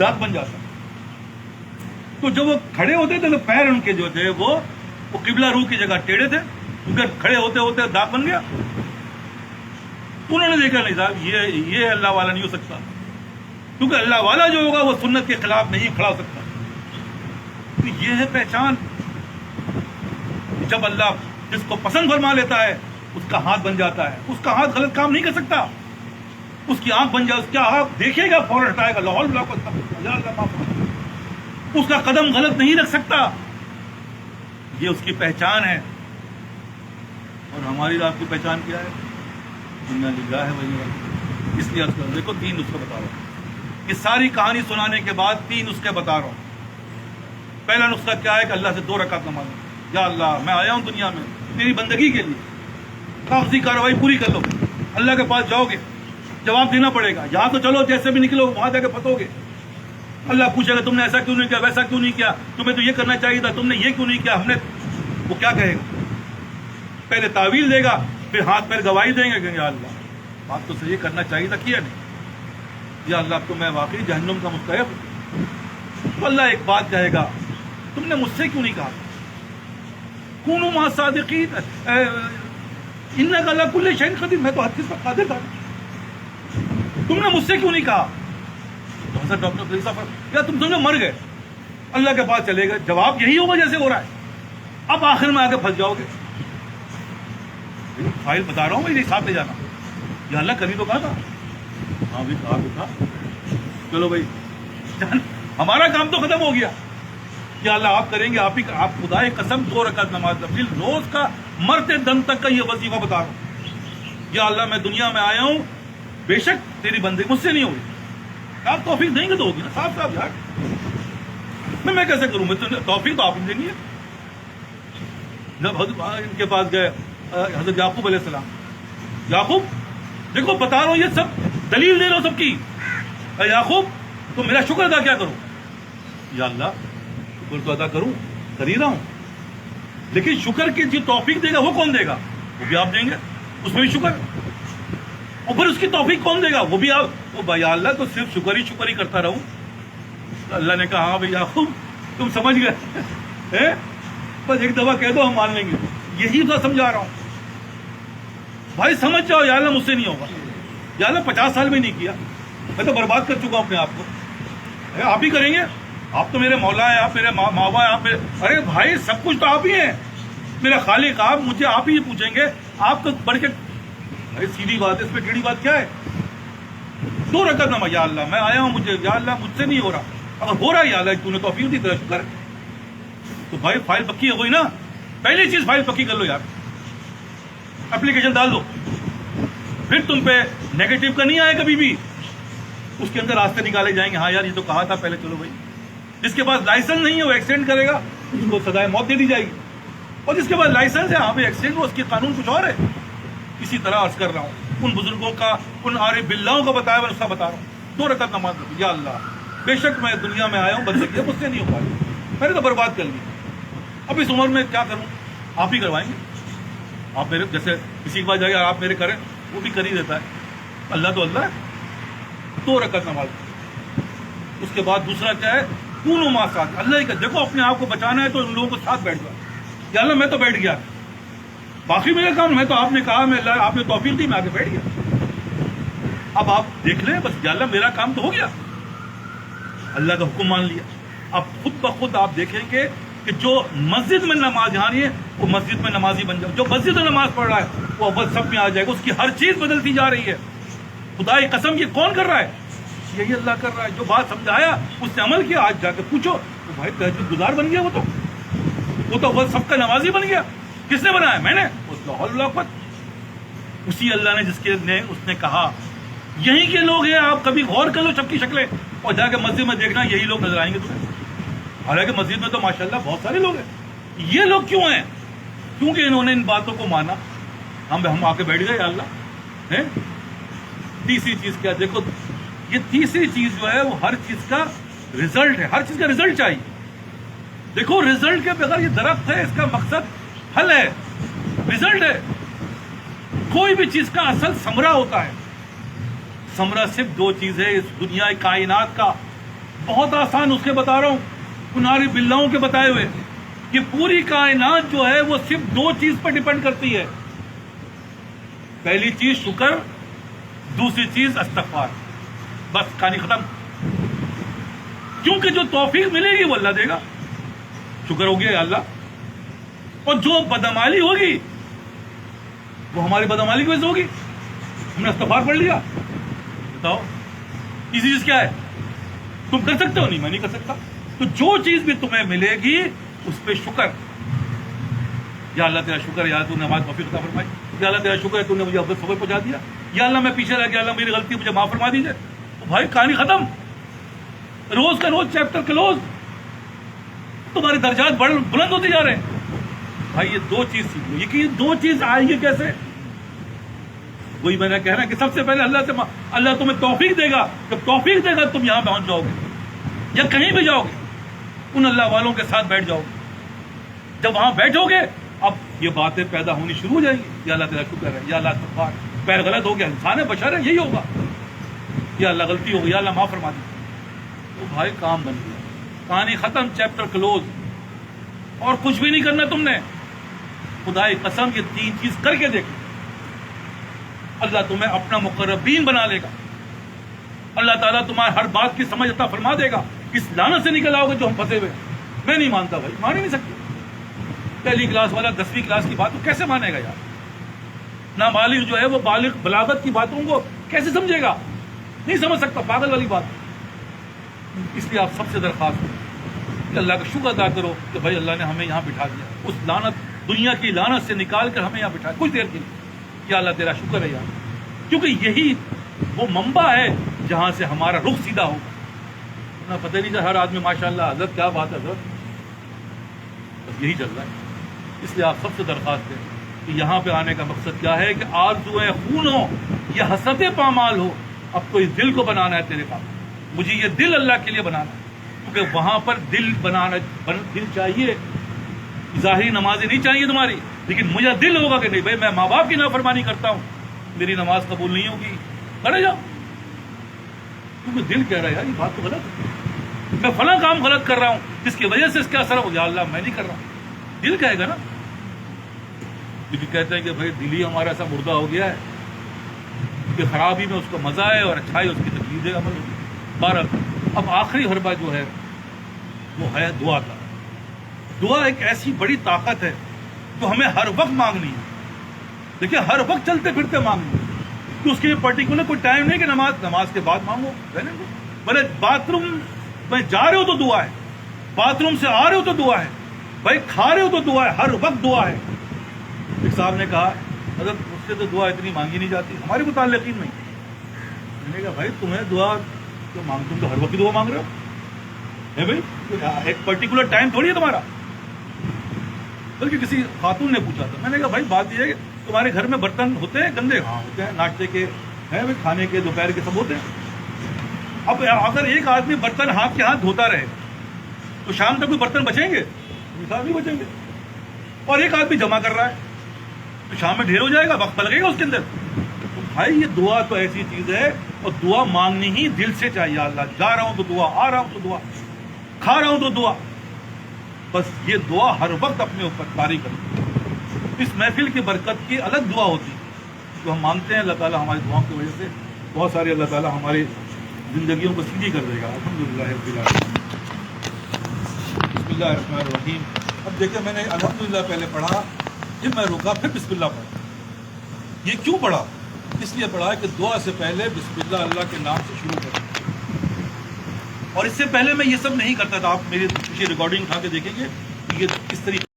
داغ بن جاتا. تو جب وہ کھڑے ہوتے تھے تو پیر ان کے جو تھے وہ قبلہ روح کی جگہ ٹیڑھے تھے، کیونکہ کھڑے ہوتے ہوتے داغ بن گیا. انہوں نے دیکھا نہیں صاحب یہ اللہ والا نہیں ہو سکتا، کیونکہ اللہ والا جو ہوگا وہ سنت کے خلاف نہیں کھڑا ہو سکتا. تو یہ ہے پہچان. جب اللہ جس کو پسند فرما لیتا ہے اس کا ہاتھ بن جاتا ہے. اس کا ہاتھ غلط کام نہیں کر سکتا. اس کی آنکھ بن جائے، اس کا آنکھ دیکھے گا فوراً ہٹائے گا. لاہور اس کا قدم غلط نہیں رکھ سکتا. یہ اس کی پہچان ہے. اور ہماری آپ کی پہچان کیا ہے؟ دنیا للہ ہے وہی. اس لیے دیکھو 3 نسخے بتا رہا ہوں. یہ ساری کہانی سنانے کے بعد 3 نسخے بتا رہا ہوں. پہلا نسخہ کیا ہے کہ اللہ سے 2 رکعت نماز. یا اللہ میں آیا ہوں دنیا میں تیری بندگی کے لیے، کاغذی کارروائی پوری کر لو. اللہ کے پاس جاؤ گے، جواب دینا پڑے گا. یہاں تو چلو جیسے بھی نکلو وہاں جا کے پھنسو گے. اللہ پوچھے گا تم نے ایسا کیوں نہیں کیا، ویسا کیوں نہیں کیا، تمہیں تو یہ کرنا چاہیے تھا، تم نے یہ کیوں نہیں کیا. ہم نے وہ کیا کہے گا؟ پہلے تعویل دے گا، پھر ہاتھ پیر گواہی دیں گے کہ یا اللہ بات تو صحیح کرنا چاہیے تھا، کیا نہیں. یا اللہ اب تو میں واقعی جہنم کا مستحق ہوں. تو اللہ ایک بات کہے گا، تم نے مجھ سے کیوں نہیں کہا؟ کونوا مع الصادقین، انک علی کل شیء قدیر، میں تو ہر چیز پر قادر تھا، تم نے مجھ سے کیوں نہیں کہا؟ تو حضرت ڈاکٹر فریضہ یا تم سمجھو مر گئے. اللہ کے پاس چلے گئے، جواب یہی ہوگا جیسے ہو رہا ہے. اب آخر میں آگے پھنس جاؤ گے. فائل بتا رہا ہوں میں، حساب لے جانا. یا اللہ کبھی تو کہا تھا. ہاں بھی کہا بھی تھا. چلو بھائی ہمارا کام تو ختم ہو گیا. یا اللہ آپ کریں گے، آپ ہی آپ خدا قسم 2 رکعت نماز تفصیل روز کا مرتے دم تک کا یہ وظیفہ بتا رہا ہوں. یا اللہ میں دنیا میں آیا ہوں، بے شک تیری بندگی مجھ سے نہیں ہوگی. آپ توفیق دیں گے تو ہوگی نا صاحب صاحب یار. میں کیسے کروں؟ میں تو توفیق تو آپ نے دینی ہے. جب حضرت ان کے پاس گئے حضرت یعقوب علیہ السلام، یعقوب دیکھو بتا رہا ہوں یہ سب دلیل دے رہا ہوں سب کی. یعقوب تو میرا شکر ادا کیا کروں؟ یا اللہ شکر تو ادا کروں، کر ہی رہا ہوں، لیکن شکر کی جو توفیق دے گا وہ کون دے گا؟ وہ بھی آپ دیں گے، اس میں بھی شکر. اور پھر اس کی توفیق کون دے گا؟ وہ بھی آپ. وہ یا اللہ تو صرف شکر ہی کرتا رہوں. اللہ نے کہا ہاں بھائی یعقوب تم سمجھ گئے، بس ایک دفعہ کہہ دو ہم مان لیں گے. یہی تو سمجھا رہا ہوں بھائی، سمجھ جاؤ. یا اللہ مجھ سے نہیں ہوگا. یا اللہ 50 سال میں نہیں کیا، میں تو برباد کر چکا ہوں اپنے آپ کو. آپ ہی کریں گے، آپ تو میرے مولا ہیں، آپ میرے ماں باپ ہیں، آپ میرے. ارے بھائی سب کچھ تو آپ ہی ہیں، میرا خالق آپ. مجھے آپ ہی پوچھیں گے، آپ کو بڑھ کے. بھائی سیدھی بات ہے، اس میں ٹیڑھی بات کیا ہے؟ 2 رکعت نماز. یا اللہ میں آیا ہوں، مجھے یا اللہ مجھ سے نہیں ہو رہا. اگر ہو رہا ہے یا اللہ تو نے توفیق دی طرح شکر. تو بھائی فائل پکی ہو گئی نا. پہلی چیز فائل پکی کر لو یار، اپلیکیشن ڈال دو. پھر تم پہ نیگیٹو کا نہیں آئے کبھی بھی. اس کے اندر راستے نکالے جائیں گے. ہاں یار یہ تو کہا تھا پہلے، چلو بھائی. جس کے پاس لائسنس نہیں ہے وہ ایکسیڈنٹ کرے گا، اس کو سزائے موت دے دی جائے گی. اور جس کے پاس لائسنس ہے ہاں بھائی ایکسیڈنٹ ہو، اس کی قانون کچھ اور ہے. اسی طرح عرض کر رہا ہوں، ان بزرگوں کا، ان عارف باللہوں کا بتایا میں اس کا بتا رہا ہوں. 2 رکعت نماز. یا اللہ بے شک میں دنیا میں آیا ہوں، بندگی مجھ سے نہیں ہو پائی، میں نے تو برباد کر لی. اب اس عمر میں کیا کروں؟ آپ ہی کروائیں گے. آپ میرے جیسے کسی کے پاس جائے آپ میرے کریں، وہ بھی کر ہی دیتا ہے. اللہ تو اللہ ہے. 2 رکعت نماز. اس کے بعد دوسرا کیا ہے؟ کونوا مع الصادقین. اللہ ہی کا دیکھو اپنے آپ کو بچانا ہے تو ان لوگوں کو ساتھ بیٹھ جاؤ. یا اللہ میں تو بیٹھ گیا، باقی میرا کام میں تو آپ نے کہا، میں اللہ آپ نے توفیق دی، میں آگے بیٹھ گیا. اب آپ دیکھ لیں بس. یا اللہ میرا کام تو ہو گیا، اللہ کا حکم مان لیا. اب خود بخود آپ دیکھیں گے کہ جو مسجد میں نماز یہاں نہیں ہے وہ مسجد میں نمازی بن جائے. جو مسجد میں نماز پڑھ رہا ہے وہ اول سب میں آ جائے گا. اس کی ہر چیز بدلتی جا رہی ہے. خدا کی قسم یہ کون کر رہا ہے؟ یہی اللہ کر رہا ہے. جو بات سمجھایا اس نے عمل کیا. آج جا کے پوچھو تو بھائی تہجد گزار بن گیا. وہ تو اول سب کا نمازی بن گیا. کس نے بنایا؟ میں نے. اسی اللہ نے جس کے اس نے کہا یہیں کے لوگ ہیں، آپ کبھی غور کر لو سب کی شکلیں اور جا کے مسجد میں دیکھنا یہی لوگ نظر آئیں گے تمہیں. حالانکہ مسجد میں تو ماشاءاللہ بہت سارے لوگ ہیں. یہ لوگ کیوں ہیں؟ کیونکہ انہوں نے ان باتوں کو مانا. ہم آ کے بیٹھ گئے. یا اللہ ہے. تیسری چیز کیا؟ دیکھو یہ تیسری چیز جو ہے وہ ہر چیز کا رزلٹ ہے. ہر چیز کا رزلٹ چاہیے. دیکھو رزلٹ کے بغیر یہ درخت ہے، اس کا مقصد حل ہے، رزلٹ ہے. کوئی بھی چیز کا اصل ثمرہ ہوتا ہے. ثمرہ صرف 2 چیز ہے اس دنیا کائنات کا. بہت آسان نسخے بتا رہا ہوں کناری بلاؤں کے بتائے ہوئے. یہ پوری کائنات جو ہے وہ صرف دو چیز پر ڈیپینڈ کرتی ہے. پہلی چیز شکر, دوسری چیز استغفار. بس کہانی ختم. کیونکہ جو توفیق ملے گی وہ اللہ دے گا. شکر ہو گیا یا اللہ, اور جو بدعمالی ہوگی وہ ہماری بدعمالی کی وجہ سے ہوگی. ہم نے استغفار پڑھ لیا, بتاؤ اسی چیز کیا ہے؟ تم کر سکتے ہو؟ نہیں, میں نہیں کر سکتا. تو جو چیز بھی تمہیں ملے گی اس پہ شکر. یا اللہ تیرا شکر ہے, یا تو نے ہماری توفیق عطا فرمائی. یا اللہ تیرا شکر ہے تو نے مجھے افضل صبح پہنچا دیا. یا اللہ میں پیچھے رہ گیا, اللہ میری غلطی مجھے معاف فرما دیجیے. تو بھائی کہانی ختم. روز کا روز چیپٹر کلوز. تمہارے درجات بلند ہوتے جا رہے ہیں. بھائی یہ دو چیز سیکھ لو. یہ دو چیز آئیں گی کیسے؟ وہی میں نے کہہ رہا کہ سب سے پہلے اللہ سے اللہ تمہیں توفیق دے گا. جب توفیق دے گا تم یہاں پہنچ جاؤ گے یا کہیں بھی جاؤ گے, ان اللہ والوں کے ساتھ بیٹھ جاؤ گے. جب وہاں بیٹھو گے اب یہ باتیں پیدا ہونی شروع ہو جائیں گی. یا اللہ تیرا شکر ہے, یا اللہ استغفار, پیر غلط ہو گیا, انسان ہے, بشر ہے, یہی ہوگا. یا اللہ غلطی ہو گئی, یا اللہ معاف فرما دی. تو بھائی کام بن گیا, کہانی ختم, چیپٹر کلوز. اور کچھ بھی نہیں کرنا تم نے. خدا کی قسم یہ تین چیز کر کے دیکھو, اللہ تمہیں اپنا مقربین بنا لے گا. اللہ تعالیٰ تمہارے ہر بات کی سمجھ عطا فرما دے گا. اس لعنت سے نکل آؤ گے جو ہم پھنسے ہوئے. میں نہیں مانتا بھائی, مان ہی نہیں سکتے. پہلی کلاس والا 10ویں کلاس کی بات کو کیسے مانے گا یار؟ نابالغ جو ہے وہ بالغ بلاغت کی باتوں کو کیسے سمجھے گا؟ نہیں سمجھ سکتا, پاگل والی بات. اس لیے آپ سب سے درخواست ہے کہ اللہ کا شکر ادا کرو کہ بھائی اللہ نے ہمیں یہاں بٹھا دیا. اس لعنت, دنیا کی لعنت سے نکال کر ہمیں یہاں بٹھا کچھ دیر کے لیے. کیا اللہ تیرا شکر ہے یار, کیونکہ یہی وہ منبع ہے جہاں سے ہمارا رخ سیدھا ہوگا. پتہ نہیں ہر آدمی ماشاءاللہ حضرت کیا بات ہے حضرت, بس یہی چل رہا ہے. اس لیے آپ سب سے درخواست ہے کہ یہاں پہ آنے کا مقصد کیا ہے کہ آرزوئیں خون ہو یا حسرتیں پامال ہو, اب تو اس دل کو بنانا ہے تیرے پاس. مجھے یہ دل اللہ کے لیے بنانا ہے, کیونکہ وہاں پر دل بنانا دل چاہیے. ظاہری نمازیں نہیں چاہیے تمہاری, لیکن مجھے دل ہوگا کہ نہیں بھائی میں ماں باپ کی نافرمانی کرتا ہوں, میری نماز قبول نہیں ہوگی, کرے جاؤ. کیونکہ دل کہہ رہا ہے یار یہ بات تو غلط ہے, میں فلاں کام غلط کر رہا ہوں جس کی وجہ سے اس کا اثر ہو. یا اللہ میں نہیں کر رہا ہوں. دل کہے گا نا, لیکن کہتے ہیں کہ بھائی دل ہی ہمارا ایسا مردہ ہو گیا ہے کہ خرابی میں اس کو مزہ ہے اور اچھائی اس کی تکلیف ہے عمل. بہرحال اب آخری حربہ جو ہے وہ ہے دعا کا. دعا ایک ایسی بڑی طاقت ہے جو ہمیں ہر وقت مانگنی ہے. دیکھیے ہر وقت چلتے پھرتے مانگنی ہے, کہ اس کے لیے پرٹیکولر کوئی ٹائم نہیں کہ نماز کے بعد مانگو. بھلے باتھ روم میں جا رہے ہو تو دعا ہے, باتھ روم سے آ رہے ہو تو دعا ہے, بھائی کھا رہے ہو تو دعا ہے, ہر وقت دعا ہے. ایک صاحب نے کہا حضرت اس سے تو دعا اتنی مانگی نہیں جاتی, ہمارے متعلقین نہیں. میں نے کہا بھائی تمہیں دعا تو تم تو ہر وقت دعا مانگ رہے ہو ہے بھائی, ایک پرٹیکولر ٹائم تھوڑی ہے تمہارا. بلکہ کسی خاتون نے پوچھا تھا, میں نے کہا بھائی بات یہ ہے کہ تمہارے گھر میں برتن ہوتے ہیں گندے؟ ہاں ہوتے ہیں, ناشتے کے ہیں بھائی, کھانے کے دوپہر کے سب ہوتے ہیں. اب اگر ایک آدمی برتن ہاتھ کے ہاتھ دھوتا رہے تو شام تک کوئی برتن بچیں گے؟ نہیں بچیں گے. اور ایک آدمی جمع کر رہا ہے تو شام میں ڈھیر ہو جائے گا, وقت لگے گا اس کے اندر. تو بھائی یہ دعا تو ایسی چیز ہے, اور دعا مانگنی ہی دل سے چاہیے. اللہ جا رہا ہوں تو دعا, آ رہا ہوں تو دعا, کھا رہا ہوں تو دعا. بس یہ دعا ہر وقت اپنے اوپر طاری کریں. اس محفل کی برکت کی الگ دعا ہوتی ہے جو ہم مانگتے ہیں. اللہ تعالیٰ ہماری دعاؤں کی وجہ سے بہت ساری اللہ تعالیٰ ہماری زندگیوں کو سیدھی کر دے گا. الحمدللہ رب العالمین. بسم اللہ الرحمن الرحیم. اب دیکھیں میں نے الحمدللہ پہلے پڑھا, پھر میں رکا, پھر بسم اللہ پڑھا. یہ کیوں پڑھا؟ اس لیے پڑھا کہ دعا سے پہلے بسم اللہ اللہ کے نام سے شروع کریں. اور اس سے پہلے میں یہ سب نہیں کرتا تھا. آپ میری ریکارڈنگ اٹھا کے دیکھیں گے کہ یہ کس طریقے